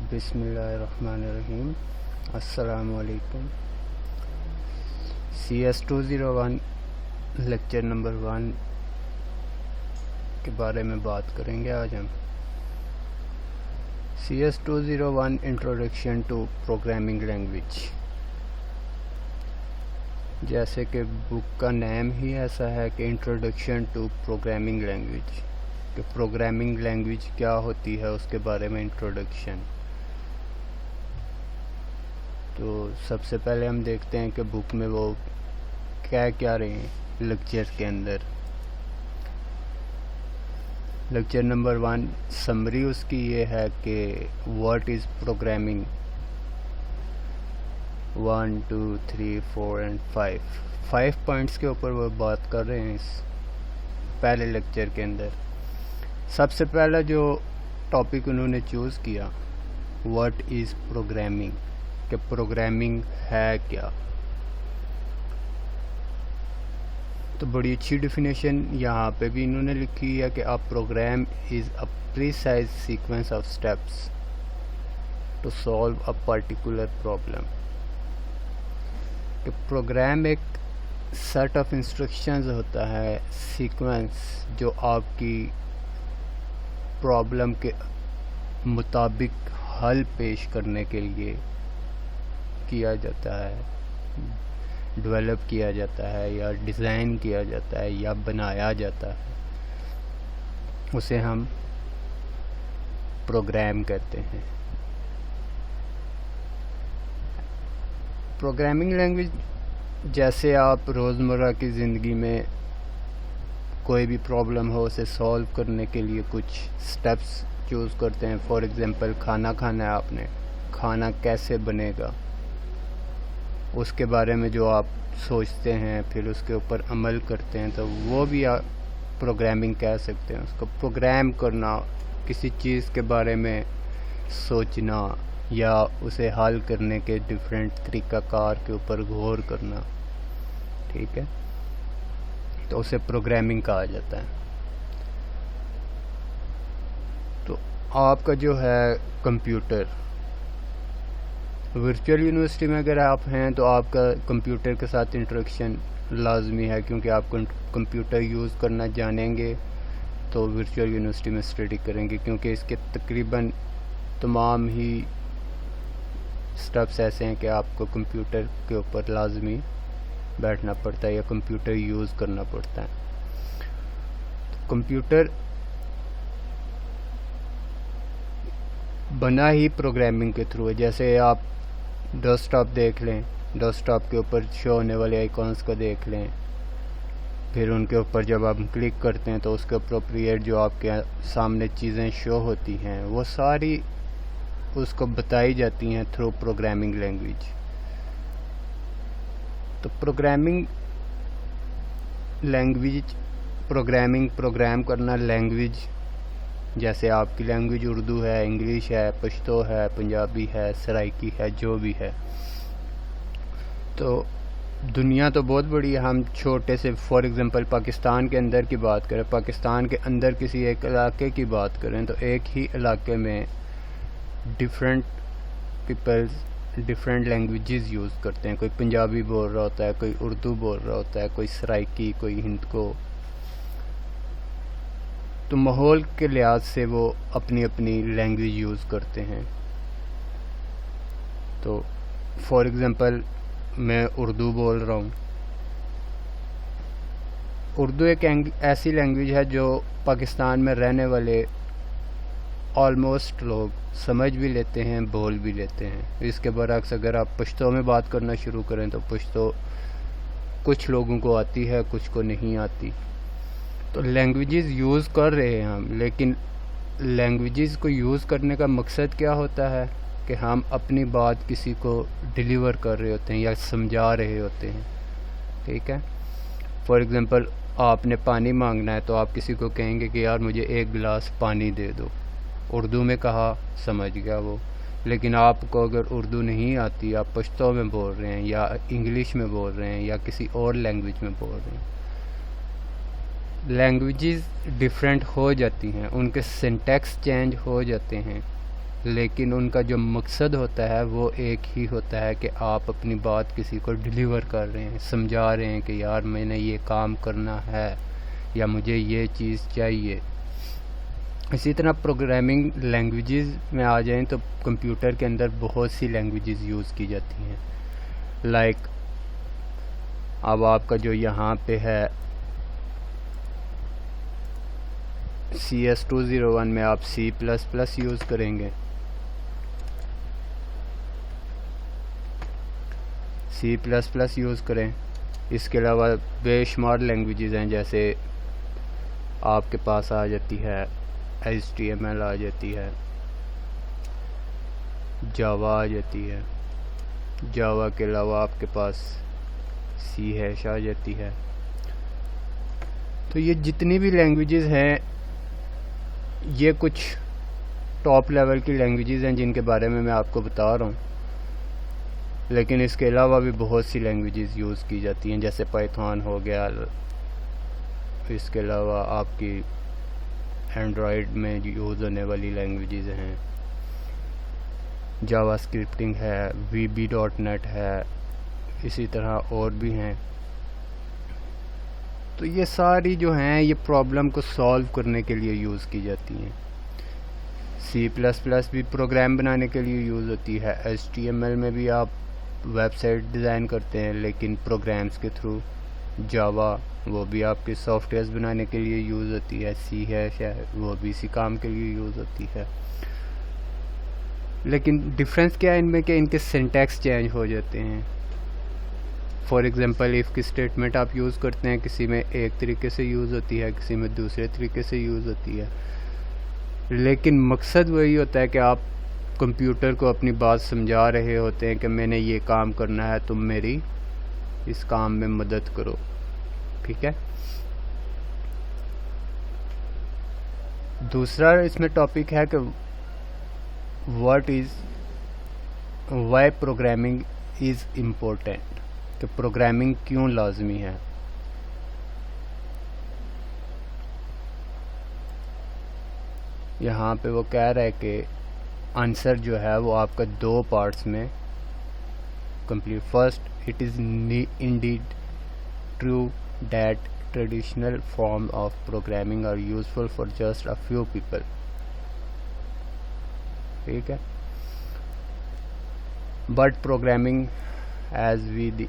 بسم اللہ الرحمن الرحیم. السلام علیکم. CS201 لیکچر نمبر 1 کے بارے میں بات کریں گے آج ہم. CS201 introduction to programming language. جیسے کہ بک کا نیم ہی ایسا ہے کہ انٹروڈکشن ٹو پروگرامنگ لینگویج، کہ پروگرامنگ لینگویج کیا ہوتی ہے اس کے بارے میں انٹروڈکشن. تو سب سے پہلے ہم دیکھتے ہیں کہ بک میں وہ کیا رہے ہیں لیکچر کے اندر. لیکچر نمبر 1 سمری اس کی یہ ہے کہ what is programming. 1 2 3 4 and 5 points کے اوپر وہ بات کر رہے ہیں اس پہلے لیکچر کے اندر. سب سے پہلا جو ٹاپک انہوں نے چوز کیا واٹ از پروگرامنگ، کہ پروگرامنگ ہے کیا. تو بڑی اچھی ڈیفینیشن یہاں پہ بھی انہوں نے لکھی ہے کہ a program is a precise sequence of steps to solve a particular problem. کہ پروگرام ایک سیٹ آف انسٹرکشنز ہوتا ہے، سیکوینس جو آپ کی پرابلم کے مطابق حل پیش کرنے کے لیے کیا جاتا ہے، ڈیولپ کیا جاتا ہے یا ڈیزائن کیا جاتا ہے یا بنایا جاتا ہے، اسے ہم پروگرام کہتے ہیں. پروگرامنگ لینگویج جیسے آپ روزمرہ کی زندگی میں کوئی بھی پرابلم ہو اسے سولو کرنے کے لیے کچھ سٹیپس چوز کرتے ہیں. فار ایگزامپل کھانا کھانا ہے آپ نے، کھانا کیسے بنے گا اس کے بارے میں جو آپ سوچتے ہیں پھر اس کے اوپر عمل کرتے ہیں، تو وہ بھی آپ پروگرامنگ کہہ سکتے ہیں. اس کو پروگرام کرنا، کسی چیز کے بارے میں سوچنا یا اسے حل کرنے کے ڈیفرنٹ طریقہ کار کے اوپر غور کرنا، ٹھیک ہے، تو اسے پروگرامنگ کہا جاتا ہے. تو آپ کا جو ہے کمپیوٹر، ورچوئل یونیورسٹی میں اگر آپ ہیں تو آپ کا کمپیوٹر کے ساتھ انٹریکشن لازمی ہے، کیونکہ آپ کمپیوٹر یوز کرنا جانیں گے تو ورچوئل یونیورسٹی میں اسٹڈی کریں گے، کیونکہ اس کے تقریباً تمام ہی سٹیپس ایسے ہیں کہ آپ کو کمپیوٹر کے اوپر لازمی بیٹھنا پڑتا ہے یا کمپیوٹر یوز کرنا پڑتا ہے. کمپیوٹر بنا ہی پروگرامنگ کے تھرو ہے. جیسے آپ ڈیسک ٹاپ دیکھ لیں، ڈیسک ٹاپ کے اوپر شو ہونے والے آئیکونس کو دیکھ لیں، پھر ان کے اوپر جب آپ کلک کرتے ہیں تو اس کے اپروپریٹ جو آپ کے سامنے چیزیں شو ہوتی ہیں وہ ساری اس کو بتائی جاتی ہیں تھرو پروگرامنگ لینگویج. تو پروگرامنگ لینگویج، پروگرام کرنا لینگویج، جیسے آپ کی لینگویج اردو ہے، انگلش ہے، پشتو ہے، پنجابی ہے، سرائکی ہے، جو بھی ہے. تو دنیا تو بہت بڑی ہے. ہم چھوٹے سے فار ایگزامپل پاکستان کے اندر کی بات کریں، پاکستان کے اندر کسی ایک علاقے کی بات کریں تو ایک ہی علاقے میں different peoples different languages use کرتے ہیں. کوئی پنجابی بول رہا ہوتا ہے، کوئی اردو بول رہا ہوتا ہے، کوئی سرائکی، کوئی ہند کو. تو ماحول کے لحاظ سے وہ اپنی اپنی لینگویج یوز کرتے ہیں. تو فار ایگزامپل میں اردو بول رہا ہوں. اردو ایک ایسی لینگویج ہے جو پاکستان میں رہنے والے آلموسٹ لوگ سمجھ بھی لیتے ہیں، بول بھی لیتے ہیں. اس کے برعکس اگر آپ پشتو میں بات کرنا شروع کریں تو پشتو کچھ لوگوں کو آتی ہے، کچھ کو نہیں آتی. تو لینگویجز یوز کر رہے ہیں ہم، لیکن لینگویجز کو یوز کرنے کا مقصد کیا ہوتا ہے کہ ہم اپنی بات کسی کو ڈیلیور کر رہے ہوتے ہیں یا سمجھا رہے ہوتے ہیں، ٹھیک ہے. فار ایگزامپل آپ نے پانی مانگنا ہے تو آپ کسی کو کہیں گے کہ یار مجھے 1 گلاس پانی دے دو. اردو میں کہا، سمجھ گیا وہ. لیکن آپ کو اگر اردو نہیں آتی، آپ پشتو میں بول رہے ہیں یا انگلش میں بول رہے ہیں یا کسی اور لینگویج میں بول رہے ہیں، لینگویجز ڈیفرنٹ ہو جاتی ہیں، ان کے سنٹیکس چینج ہو جاتے ہیں. لیکن ان کا جو مقصد ہوتا ہے وہ ایک ہی ہوتا ہے کہ آپ اپنی بات کسی کو ڈیلیور کر رہے ہیں، سمجھا رہے ہیں کہ یار میں نے یہ کام کرنا ہے یا مجھے یہ چیز چاہیے۔ اسی طرح پروگرامنگ لینگویجز میں آ جائیں تو کمپیوٹر کے اندر بہت سی لینگویجز یوز کی جاتی ہیں، لائک اب آپ کا جو یہاں پہ ہے CS201 میں آپ C++ یوز کریں گے، C++ یوز کریں۔ اس کے علاوہ بے شمار لینگویجز ہیں، جیسے آپ کے پاس آ جاتی ہے HTML آ جاتی ہے، جاوا آ جاتی ہے، جاوا کے علاوہ آپ کے پاس C# آ جاتی ہے۔ تو یہ جتنی بھی لینگویجز ہیں یہ کچھ ٹاپ لیول کی لینگویجز ہیں جن کے بارے میں آپ کو بتا رہا ہوں، لیکن اس کے علاوہ بھی بہت سی لینگویجز یوز کی جاتی ہیں، جیسے پائتھون ہو گیا۔ اس کے علاوہ آپ کی اینڈرائیڈ میں یوز ہونے والی لینگویجز ہیں، جاوا اسکرپٹنگ ہے، VB.NET ہے، اسی طرح اور بھی ہیں۔ تو یہ ساری جو ہیں یہ پرابلم کو سالو کرنے کے لیے یوز کی جاتی ہیں۔ C++ بھی پروگرام بنانے کے لیے یوز ہوتی ہے، HTML میں بھی آپ ویب سائٹ ڈیزائن کرتے ہیں لیکن پروگرامز کے تھرو۔ جاوا وہ بھی آپ کے سافٹ ویئرز بنانے کے لیے یوز ہوتی ہے، C# ہے وہ بھی اسی کام کے لیے یوز ہوتی ہے۔ لیکن ڈفرینس کیا ہے ان میں کہ ان کے سینٹیکس چینج ہو جاتے ہیں۔ فار ایگزامپل ایف کی اسٹیٹمنٹ آپ یوز کرتے ہیں، کسی میں ایک طریقے سے یوز ہوتی ہے، کسی میں دوسرے طریقے سے یوز ہوتی ہے، لیکن مقصد وہی ہوتا ہے کہ آپ کمپیوٹر کو اپنی بات سمجھا رہے ہوتے ہیں کہ میں نے یہ کام کرنا ہے، تم میری اس کام میں مدد کرو، ٹھیک ہے۔ دوسرا اس میں ٹاپک ہے کہ وائی پروگرامنگ از امپورٹنٹ، کہ پروگرامنگ کیوں لازمی ہے۔ یہاں پہ وہ کہہ رہا ہے کہ آنسر جو ہے وہ آپ کا دو پارٹس میں complete. First, it is indeed true that traditional form of programming are useful for just a few people, ٹھیک ہے۔ But programming as we the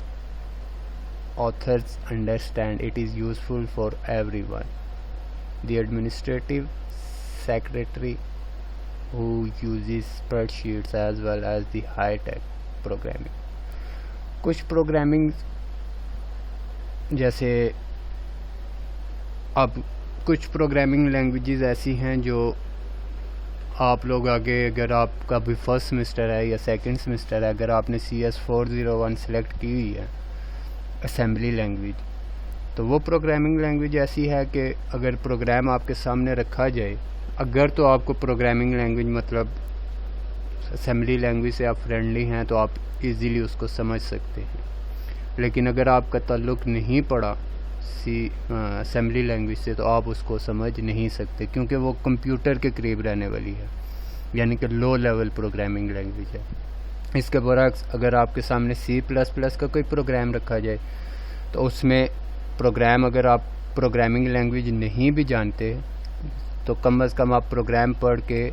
authors understand it is useful for everyone. The administrative secretary who uses spreadsheets as well as the high-tech programming. کچھ programming جیسے اب کچھ programming languages ایسی ہیں جو آپ لوگ آگے اگر آپ کا بھی فرسٹ سمسٹر ہے یا سیکنڈ سمسٹر ہے، اگر آپ نے CS401 سلیکٹ کی ہوئی ہے اسمبلی لینگویج، تو وہ پروگرامنگ لینگویج ایسی ہے کہ اگر پروگرام آپ کے سامنے رکھا جائے، اگر تو آپ کو پروگرامنگ لینگویج مطلب اسمبلی لینگویج سے آپ فرینڈلی ہیں تو آپ ایزیلی اس کو سمجھ سکتے ہیں، لیکن اگر آپ کا تعلق نہیں پڑا اسمبلی لینگویج سے تو آپ اس کو سمجھ نہیں سکتے، کیونکہ وہ کمپیوٹر کے قریب رہنے والی ہے، یعنی کہ لو لیول پروگرامنگ لینگویج ہے۔ اس کے برعکس اگر آپ کے سامنے C++ کا کوئی پروگرام رکھا جائے تو اس میں پروگرام اگر آپ پروگرامنگ لینگویج نہیں بھی جانتے تو کم از کم آپ پروگرام پڑھ کے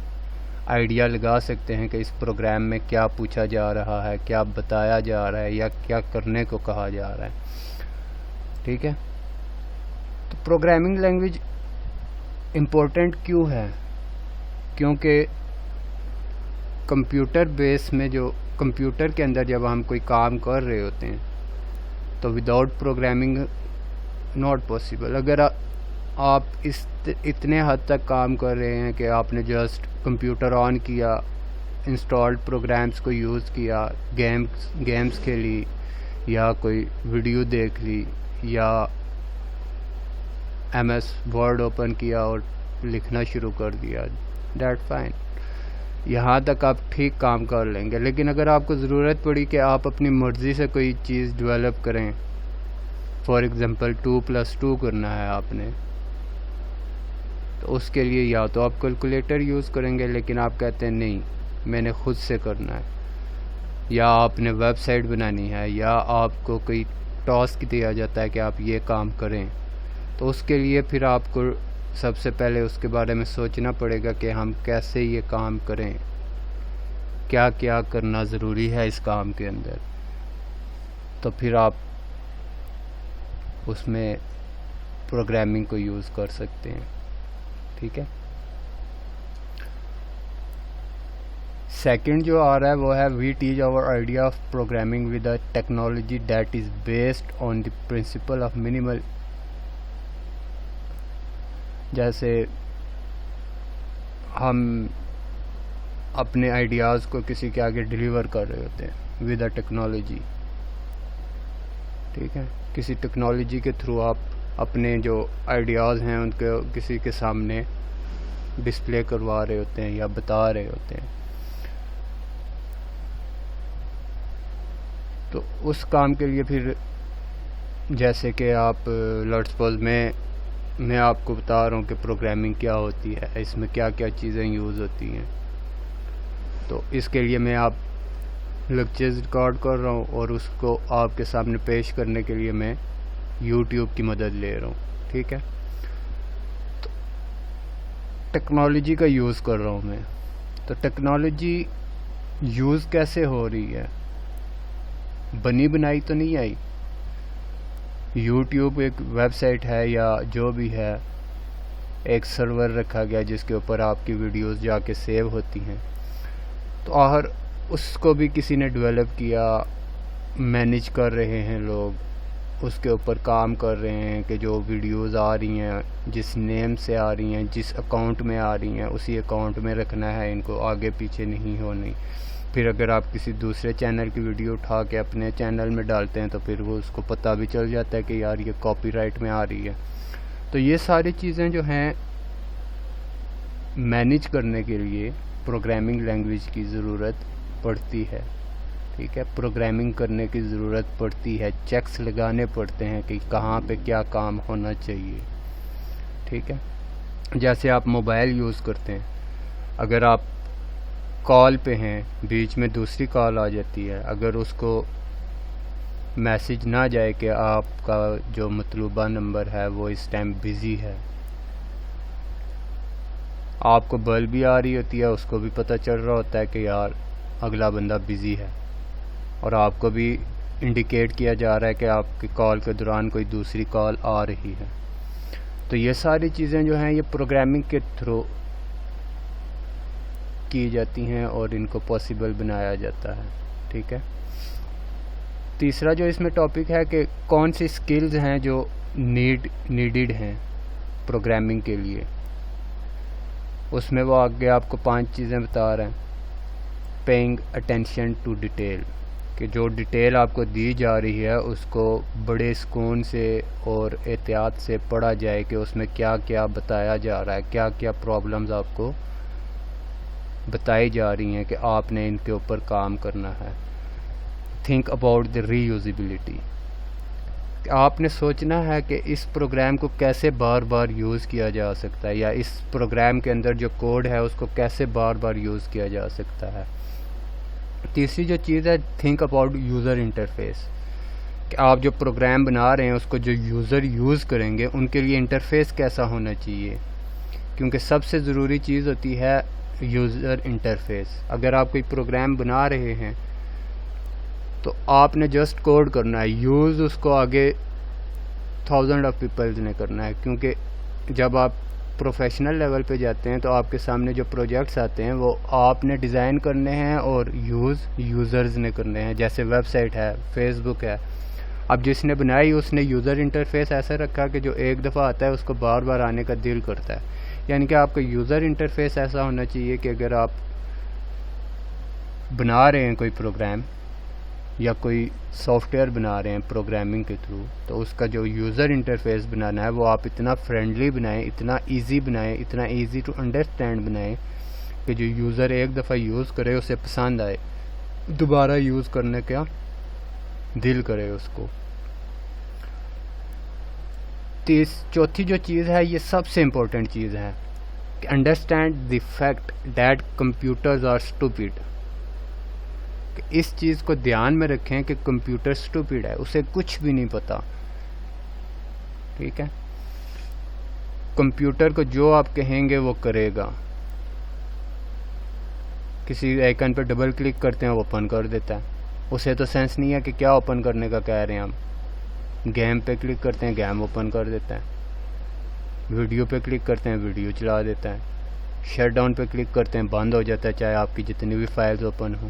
آئیڈیا لگا سکتے ہیں کہ اس پروگرام میں کیا پوچھا جا رہا ہے، کیا بتایا جا رہا ہے یا کیا کرنے کو کہا جا رہا ہے، ٹھیک ہے۔ تو پروگرامنگ لینگویج امپورٹنٹ کیوں ہے؟ کیونکہ کمپیوٹر بیس میں جو کمپیوٹر کے اندر جب ہم کوئی کام کر رہے ہوتے ہیں تو وداؤٹ پروگرامنگ ناٹ پاسبل۔ اگر آپ اتنے حد تک کام کر رہے ہیں کہ آپ نے جسٹ کمپیوٹر آن کیا، انسٹالڈ پروگرامز کو یوز کیا، گیمز کھیلی یا کوئی ویڈیو دیکھ لی یا MS ورڈ اوپن کیا اور لکھنا شروع کر دیا، دیٹ فائن، یہاں تک آپ ٹھیک کام کر لیں گے۔ لیکن اگر آپ کو ضرورت پڑی کہ آپ اپنی مرضی سے کوئی چیز ڈیولپ کریں، فار ایگزامپل 2+2 کرنا ہے آپ نے، تو اس کے لیے یا تو آپ کیلکولیٹر یوز کریں گے، لیکن آپ کہتے ہیں نہیں میں نے خود سے کرنا ہے، یا آپ نے ویب سائٹ بنانی ہے، یا آپ کو کوئی ٹاسک دیا جاتا ہے کہ آپ یہ کام کریں، تو اس کے لیے پھر آپ کو سب سے پہلے اس کے بارے میں سوچنا پڑے گا کہ ہم کیسے یہ کام کریں، کیا کیا کرنا ضروری ہے اس کام کے اندر. تو پھر آپ اس میں پروگرامنگ کو یوز کر سکتے ہیں. ٹھیک ہے. سیکنڈ جو آ رہا ہے وہ ہے we teach our idea of programming with a technology that is based on the principle of minimal. جیسے ہم اپنے آئیڈیاز کو کسی کے آگے ڈیلیور کر رہے ہوتے ہیں ود اے ٹیکنالوجی. ٹھیک ہے. کسی ٹیکنالوجی کے تھرو آپ اپنے جو آئیڈیاز ہیں ان کو کسی کے سامنے ڈسپلے کروا رہے ہوتے ہیں یا بتا رہے ہوتے ہیں. تو اس کام کے لیے پھر جیسے کہ آپ لیٹس سپوز میں آپ کو بتا رہا ہوں کہ پروگرامنگ کیا ہوتی ہے، اس میں کیا کیا چیزیں یوز ہوتی ہیں. تو اس کے لیے میں آپ لیکچرز ریکارڈ کر رہا ہوں اور اس کو آپ کے سامنے پیش کرنے کے لیے میں یوٹیوب کی مدد لے رہا ہوں. ٹھیک ہے. تو ٹیکنالوجی کا یوز کر رہا ہوں میں. تو ٹیکنالوجی یوز کیسے ہو رہی ہے؟ بنی بنائی تو نہیں آئی. یوٹیوب ایک ویب سائٹ ہے یا جو بھی ہے، ایک سرور رکھا گیا جس کے اوپر آپ کی ویڈیوز جا کے سیو ہوتی ہیں. تو آخر اس کو بھی کسی نے ڈیولپ کیا، مینیج کر رہے ہیں لوگ، اس کے اوپر کام کر رہے ہیں کہ جو ویڈیوز آ رہی ہیں جس نیم سے آ رہی ہیں، جس اکاؤنٹ میں آ رہی ہیں، اسی اکاؤنٹ میں رکھنا ہے، ان کو آگے پیچھے نہیں ہونی. پھر اگر آپ کسی دوسرے چینل کی ویڈیو اٹھا کے اپنے چینل میں ڈالتے ہیں تو پھر وہ اس کو پتہ بھی چل جاتا ہے کہ یار یہ کاپی رائٹ میں آ رہی ہے. تو یہ ساری چیزیں جو ہیں مینیج کرنے کے لیے پروگرامنگ لینگویج کی ضرورت پڑتی ہے. ٹھیک ہے. پروگرامنگ کرنے کی ضرورت پڑتی ہے، چیکس لگانے پڑتے ہیں کہ کہاں پہ کیا کام ہونا چاہیے. ٹھیک ہے. جیسے آپ موبائل یوز کرتے ہیں، اگر آپ کال پہ ہیں، بیچ میں دوسری کال آ جاتی ہے، اگر اس کو میسج نہ جائے کہ آپ کا جو مطلوبہ نمبر ہے وہ اس ٹائم بزی ہے، آپ کو بل بھی آ رہی ہوتی ہے، اس کو بھی پتہ چل رہا ہوتا ہے کہ یار اگلا بندہ بزی ہے، اور آپ کو بھی انڈیکیٹ کیا جا رہا ہے کہ آپ کی کال کے دوران کوئی دوسری کال آ رہی ہے. تو یہ ساری چیزیں جو ہیں یہ پروگرامنگ کے تھرو کی جاتی ہیں اور ان کو پاسبل بنایا جاتا ہے. ٹھیک ہے. تیسرا جو اس میں ٹاپک ہے کہ کون سی سکلز ہیں جو نیڈڈ ہیں پروگرامنگ کے لیے. اس میں وہ آگے آپ کو 5 چیزیں بتا رہے ہیں. پیئنگ اٹینشن ٹو ڈیٹیل، کہ جو ڈیٹیل آپ کو دی جا رہی ہے اس کو بڑے سکون سے اور احتیاط سے پڑھا جائے کہ اس میں کیا کیا بتایا جا رہا ہے، کیا کیا پرابلمز آپ کو بتائی جا رہی ہیں کہ آپ نے ان کے اوپر کام کرنا ہے. Think about the reusability, کہ آپ نے سوچنا ہے کہ اس پروگرام کو کیسے بار بار یوز کیا جا سکتا ہے، یا اس پروگرام کے اندر جو کوڈ ہے اس کو کیسے بار بار یوز کیا جا سکتا ہے. تیسری جو چیز ہے تھنک اباؤٹ یوزر انٹرفیس، کہ آپ جو پروگرام بنا رہے ہیں اس کو جو یوزر یوز کریں گے ان کے لیے انٹرفیس کیسا ہونا چاہیے، کیونکہ سب سے ضروری چیز ہوتی ہے یوزر انٹرفیس. اگر آپ کوئی پروگرام بنا رہے ہیں تو آپ نے جسٹ کوڈ کرنا ہے، یوز اس کو آگے 1000 آف پیپلز نے کرنا ہے. کیونکہ جب آپ پروفیشنل لیول پہ جاتے ہیں تو آپ کے سامنے جو پروجیکٹس آتے ہیں وہ آپ نے ڈیزائن کرنے ہیں اور یوزرز نے کرنے ہیں. جیسے ویب سائٹ ہے، فیس بک ہے، اب جس نے بنائی اس نے یوزر انٹرفیس ایسا رکھا کہ جو ایک دفعہ آتا ہے اس کو بار بار آنے کا دل کرتا ہے. یعنی کہ آپ کا یوزر انٹرفیس ایسا ہونا چاہیے کہ اگر آپ بنا رہے ہیں کوئی پروگرام یا کوئی سافٹ ویئر بنا رہے ہیں پروگرامنگ کے تھرو، تو اس کا جو یوزر انٹرفیس بنانا ہے وہ آپ اتنا فرینڈلی بنائیں، اتنا ایزی بنائیں، اتنا ایزی ٹو انڈرسٹینڈ بنائیں کہ جو یوزر ایک دفعہ یوز کرے اسے پسند آئے، دوبارہ یوز کرنے کا دل کرے اس کو. چوتھی جو چیز ہے یہ سب سے امپورٹنٹ چیز ہے understand the fact that computers are stupid. اس چیز کو دھیان میں رکھیں کہ کمپیوٹر اسٹوپڈ ہے, اسے کچھ بھی نہیں پتا. ٹھیک ہے, کمپیوٹر کو جو آپ کہیں گے وہ کرے گا. کسی آئیکن پہ ڈبل کلک کرتے ہیں وہ اوپن کر دیتا ہے, اسے تو سینس نہیں ہے کہ کیا اوپن کرنے کا کہہ رہے ہیں ہم. گیم پہ کلک کرتے ہیں گیم اوپن کر دیتا ہے, ویڈیو پہ کلک کرتے ہیں ویڈیو چلا دیتا ہے, شٹ ڈاؤن پہ کلک کرتے ہیں بند ہو جاتا ہے چاہے آپ کی جتنی بھی فائلز اوپن ہوں.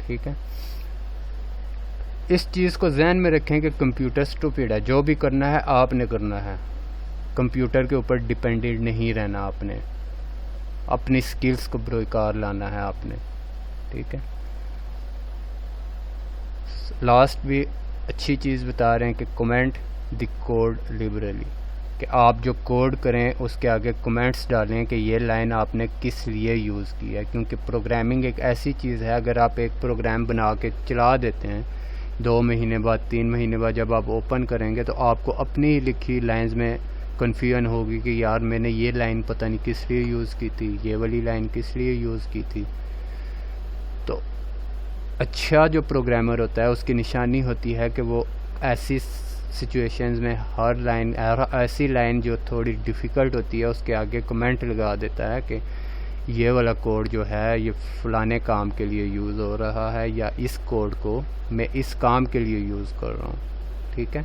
ٹھیک ہے, اس چیز کو ذہن میں رکھیں کہ کمپیوٹر اسٹوپڈ ہے. جو بھی کرنا ہے آپ نے کرنا ہے, کمپیوٹر کے اوپر ڈپینڈنٹ نہیں رہنا. آپ نے اپنی سکلز کو بروکار لانا ہے آپ نے. ٹھیک ہے, لاسٹ بھی اچھی چیز بتا رہے ہیں کہ کمنٹ دی کوڈ لیبرلی, کہ آپ جو کوڈ کریں اس کے آگے کمنٹس ڈالیں کہ یہ لائن آپ نے کس لیے یوز کی ہے. کیونکہ پروگرامنگ ایک ایسی چیز ہے, اگر آپ ایک پروگرام بنا کے چلا دیتے ہیں 2 مہینے بعد 3 مہینے بعد جب آپ اوپن کریں گے تو آپ کو اپنی ہی لکھی لائنز میں کنفیوژن ہوگی کہ یار میں نے یہ لائن پتہ نہیں کس لیے یوز کی تھی, یہ والی لائن کس لیے یوز کی تھی. تو اچھا جو پروگرامر ہوتا ہے اس کی نشانی ہوتی ہے کہ وہ ایسی سچویشنز میں ہر لائن, ایسی لائن جو تھوڑی ڈیفیکلٹ ہوتی ہے اس کے آگے کمنٹ لگا دیتا ہے کہ یہ والا کوڈ جو ہے یہ فلانے کام کے لیے یوز ہو رہا ہے, یا اس کوڈ کو میں اس کام کے لیے یوز کر رہا ہوں. ٹھیک ہے,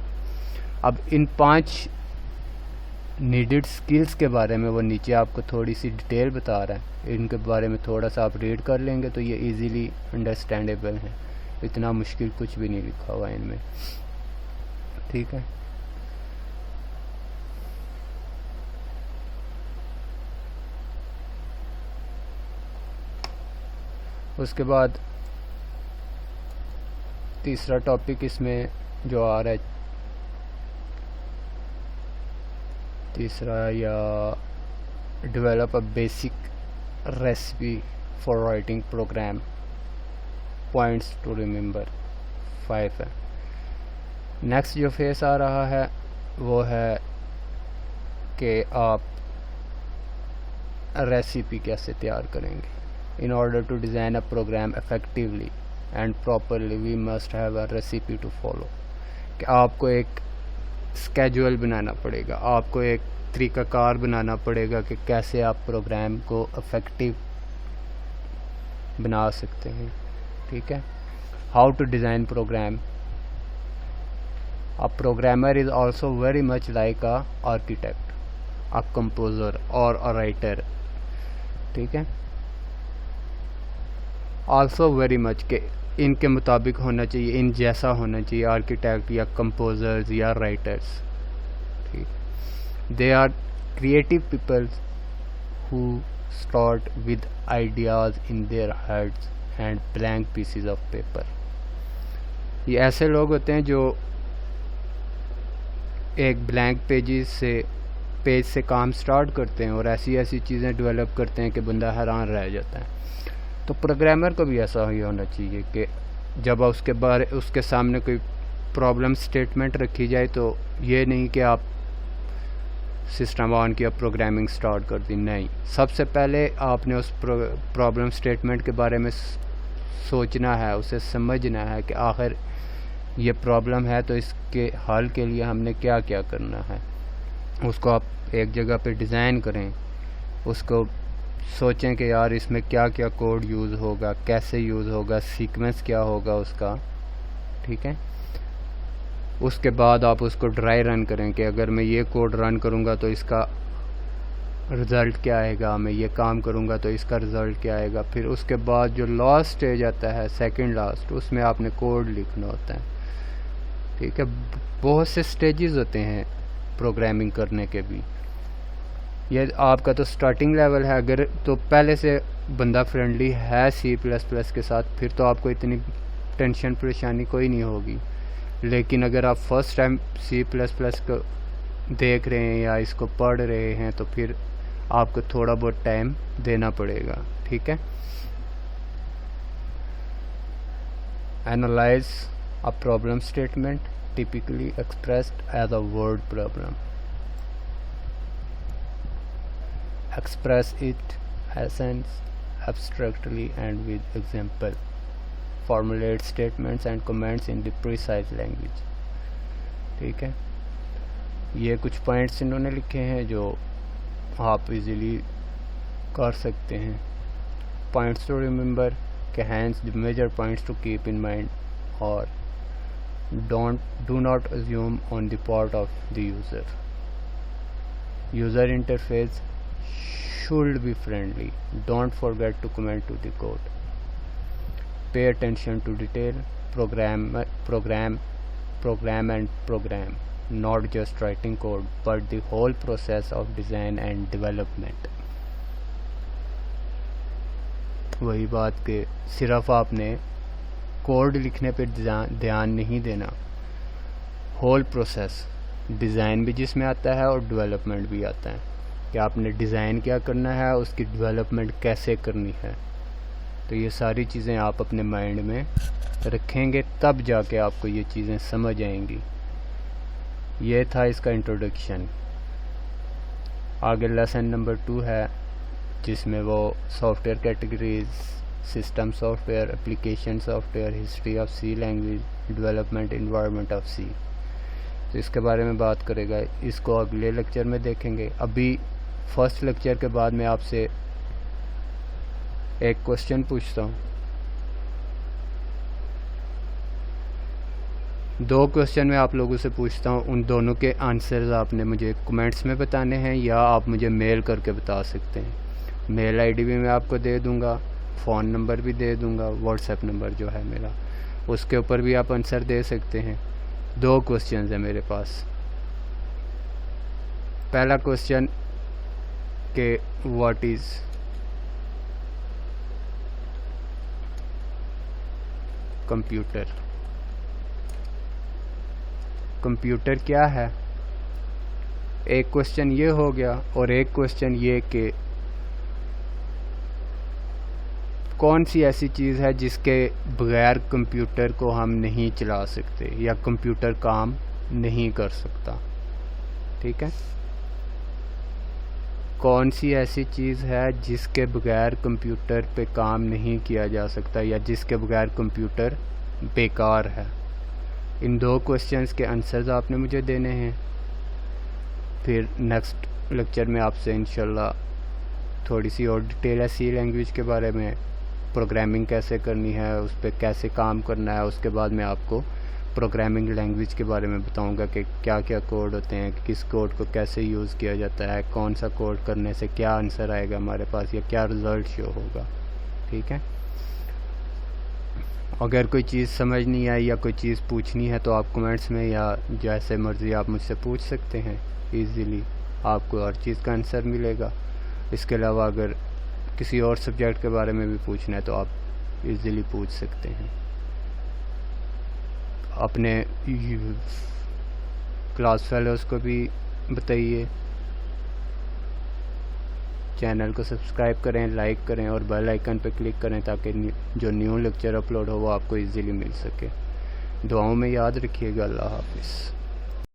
اب ان 5 نیڈڈ سکلز کے بارے میں وہ نیچے آپ کو تھوڑی سی ڈیٹیل بتا رہا ہے. ان کے بارے میں تھوڑا سا آپ ریڈ کر لیں گے تو یہ ایزیلی انڈرسٹینڈیبل ہیں, اتنا مشکل کچھ بھی نہیں لکھا ہوا ان میں. ٹھیک ہے, اس کے بعد تیسرا ٹاپک اس میں جو آ رہا ہے, تیسرا یا develop a basic recipe for writing program, points to remember 5 ہے. نیکسٹ جو فیس آ رہا ہے وہ ہے کہ آپ ریسیپی کیسے تیار کریں گے. In order to design a program effectively and properly we must have a recipe to follow. کہ آپ کو ایک اسکیجول بنانا پڑے گا, آپ کو ایک طریقہ کار بنانا پڑے گا کہ کیسے آپ پروگرام کو افیکٹو بنا سکتے ہیں. ٹھیک ہے, how to design program. A programmer is also very much like a architect, a composer or a writer. ٹھیک ہے, also very much کہ ان کے مطابق ہونا چاہیے, ان جیسا ہونا چاہیے آرکیٹیکٹ یا کمپوزرز یا رائٹرز. ٹھیک, they are creative people who start with ideas in their heads and blank pieces of paper. یہ ایسے لوگ ہوتے ہیں جو ایک بلینک پیج سے کام سٹارٹ کرتے ہیں اور ایسی چیزیں ڈیولپ کرتے ہیں کہ بندہ حیران رہ جاتا ہے. تو پروگرامر کو بھی ایسا ہی ہونا چاہیے کہ جب اس کے سامنے کوئی پرابلم سٹیٹمنٹ رکھی جائے تو یہ نہیں کہ آپ سسٹم آن کیا پروگرامنگ سٹارٹ کر دی. نہیں, سب سے پہلے آپ نے اس پرابلم سٹیٹمنٹ کے بارے میں سوچنا ہے, اسے سمجھنا ہے کہ آخر یہ پرابلم ہے تو اس کے حل کے لیے ہم نے کیا کیا کرنا ہے. اس کو آپ ایک جگہ پہ ڈیزائن کریں, اس کو سوچیں کہ یار اس میں کیا کیا کوڈ یوز ہوگا, کیسے یوز ہوگا, سیکوینس کیا ہوگا اس کا. ٹھیک ہے, اس کے بعد آپ اس کو ڈرائی رن کریں کہ اگر میں یہ کوڈ رن کروں گا تو اس کا رزلٹ کیا آئے گا, میں یہ کام کروں گا تو اس کا رزلٹ کیا آئے گا. پھر اس کے بعد جو لاسٹ اسٹیج آتا ہے, سیکنڈ لاسٹ, اس میں آپ نے کوڈ لکھنا ہوتا ہے. ٹھیک ہے, بہت سے سٹیجز ہوتے ہیں پروگرامنگ کرنے کے بھی. یہ آپ کا تو سٹارٹنگ لیول ہے, اگر تو پہلے سے بندہ فرینڈلی ہے C++ کے ساتھ پھر تو آپ کو اتنی ٹینشن پریشانی کوئی نہیں ہوگی. لیکن اگر آپ فرسٹ ٹائم C++ کو دیکھ رہے ہیں یا اس کو پڑھ رہے ہیں تو پھر آپ کو تھوڑا بہت ٹائم دینا پڑے گا. ٹھیک ہے, analyse a problem statement typically expressed as a word problem. express its essence abstractly and with example, formulate statements and comments in the precise language. ٹھیک ہے، یہ کچھ پوائنٹس انہوں نے لکھے ہیں جو آپ ایزیلی کر سکتے ہیں. پوائنٹس ٹو ریممبر کہ hence the major points to keep in mind اور do not assume on the part of the user. User interface should be friendly. Don't forget to comment to the code. Pay attention to detail. Program, not just writing code, but the whole process of design and development. وہی بات کہ صرف آپ نے code لکھنے پہ دھیان نہیں دینا، ہول پروسیس، ڈیزائن بھی جس میں آتا ہے اور ڈیولپمنٹ بھی آتا ہے کہ آپ نے ڈیزائن کیا کرنا ہے، اس کی ڈیولپمنٹ کیسے کرنی ہے. تو یہ ساری چیزیں آپ اپنے مائنڈ میں رکھیں گے تب جا کے آپ کو یہ چیزیں سمجھ آئیں گی. یہ تھا اس کا انٹروڈکشن. آگے لیسن نمبر 2 ہے جس میں وہ software categories, system software, application software, history of C language, development environment of C, تو اس کے بارے میں بات کرے گا. اس کو اگلے لیکچر میں دیکھیں گے. ابھی فرسٹ لیکچر کے بعد میں آپ سے ایک کوشچن پوچھتا ہوں. 2 کوشچن میں آپ لوگوں سے پوچھتا ہوں، ان دونوں کے آنسرز آپ نے مجھے کمنٹس میں بتانے ہیں یا آپ مجھے میل کر کے بتا سکتے ہیں. میل آئی ڈی بھی میں آپ کو دے دوں گا، فون نمبر بھی دے دوں گا، واٹس ایپ نمبر جو ہے میرا، اس کے اوپر بھی آپ آنسر دے سکتے ہیں. 2 کوشچنز ہیں میرے پاس. پہلا کوشچن کہ واٹ از کمپیوٹر، کمپیوٹر کیا ہے. ایک کوشچن یہ ہو گیا، اور ایک کوشچن یہ کہ کون سی ایسی چیز ہے جس کے بغیر کمپیوٹر کو ہم نہیں چلا سکتے یا کمپیوٹر کام نہیں کر سکتا. ٹھیک ہے، کون سی ایسی چیز ہے جس کے بغیر کمپیوٹر پہ کام نہیں کیا جا سکتا یا جس کے بغیر کمپیوٹر بیکار ہے. ان 2 کوشچنز کے آنسرز آپ نے مجھے دینے ہیں. پھر نیکسٹ لیکچر میں آپ سے انشاءاللہ تھوڑی سی اور ڈیٹیل ہے سی لینگویج کے بارے میں، پروگرامنگ کیسے کرنی ہے، اس پہ کیسے کام کرنا ہے. اس کے بعد میں آپ کو پروگرامنگ لینگویج کے بارے میں بتاؤں گا کہ کیا کیا کوڈ ہوتے ہیں، کس کوڈ کو کیسے یوز کیا جاتا ہے، کون سا کوڈ کرنے سے کیا آنسر آئے گا ہمارے پاس یا کیا رزلٹ شو ہوگا. ٹھیک ہے، اگر کوئی چیز سمجھ نہیں آئی یا کوئی چیز پوچھنی ہے تو آپ کمنٹس میں یا جیسے مرضی آپ مجھ سے پوچھ سکتے ہیں. ایزیلی آپ کو ہر چیز کا آنسر ملے گا. اس کے علاوہ اگر کسی اور سبجیکٹ کے بارے میں بھی پوچھنا ہے تو آپ ایزیلی پوچھ سکتے ہیں. اپنے کلاس فیلوز کو بھی بتائیے، چینل کو سبسکرائب کریں، لائک کریں اور بیل آئیکن پہ کلک کریں تاکہ جو نیو لیکچر اپلوڈ ہو وہ آپ کو ایزیلی مل سکے. دعاؤں میں یاد رکھیے گا. اللہ حافظ.